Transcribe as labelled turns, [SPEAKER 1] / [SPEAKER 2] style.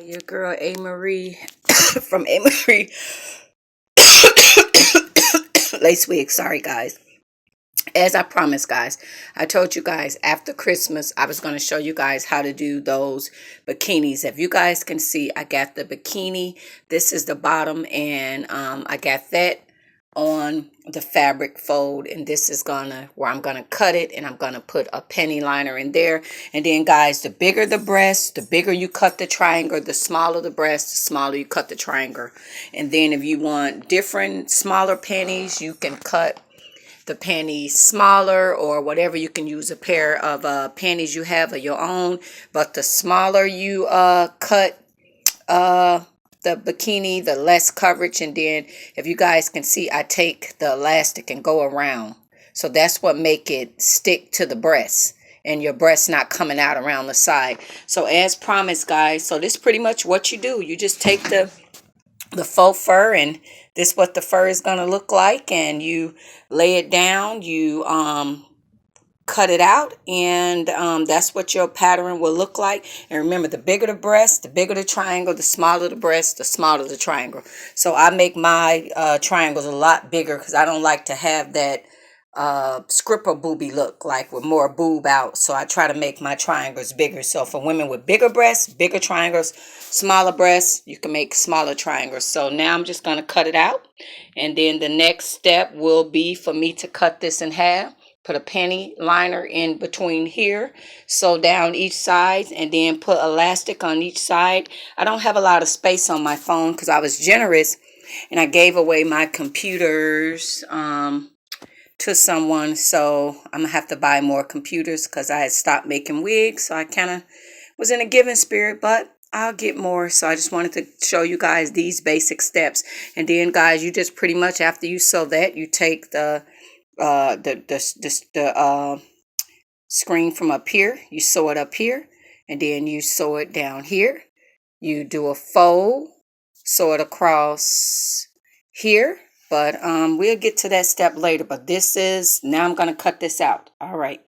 [SPEAKER 1] Your girl A Marie from A Marie Lace Wig. Sorry, guys. As I promised, guys, I told you guys after Christmas I was going to show you guys how to do those bikinis. If you guys can see, I got the bikini. This is the bottom, and I got that on the fabric fold, and this is gonna where I'm gonna cut it, and I'm gonna put a penny liner in there. And then, guys, the bigger the breast, the bigger you cut the triangle. The smaller the breast, the smaller you cut the triangle. And then if you want different smaller pennies, you can cut the panties smaller, or whatever. You can use a pair of panties you have of your own, but the smaller you cut the bikini, the less coverage. And then if you guys can see, I take the elastic and go around, so that's what make it stick to the breast and your breast not coming out around the side. So as promised, guys, so this is pretty much what you do. You just take the faux fur, and this what the fur is going to look like, and you lay it down, you cut it out, and that's what your pattern will look like. And remember, the bigger the breast, the bigger the triangle, the smaller the breast, the smaller the triangle. So I make my triangles a lot bigger because I don't like to have that stripper booby look, like with more boob out. So I try to make my triangles bigger. So for women with bigger breasts, bigger triangles, smaller breasts, you can make smaller triangles. So now I'm just going to cut it out, and then the next step will be for me to cut this in half, put a penny liner in between here, sew down each side, and then put elastic on each side. I don't have a lot of space on my phone because I was generous and I gave away my computers to someone, so I'm gonna have to buy more computers because I had stopped making wigs. So I kind of was in a giving spirit, but I'll get more. So I just wanted to show you guys these basic steps. And then, guys, you just pretty much, after you sew that, you take the screen from up here, you sew it up here, and then you sew it down here. You do a fold, sew it across here. But we'll get to that step later. But this is, now I'm going to cut this out. All right.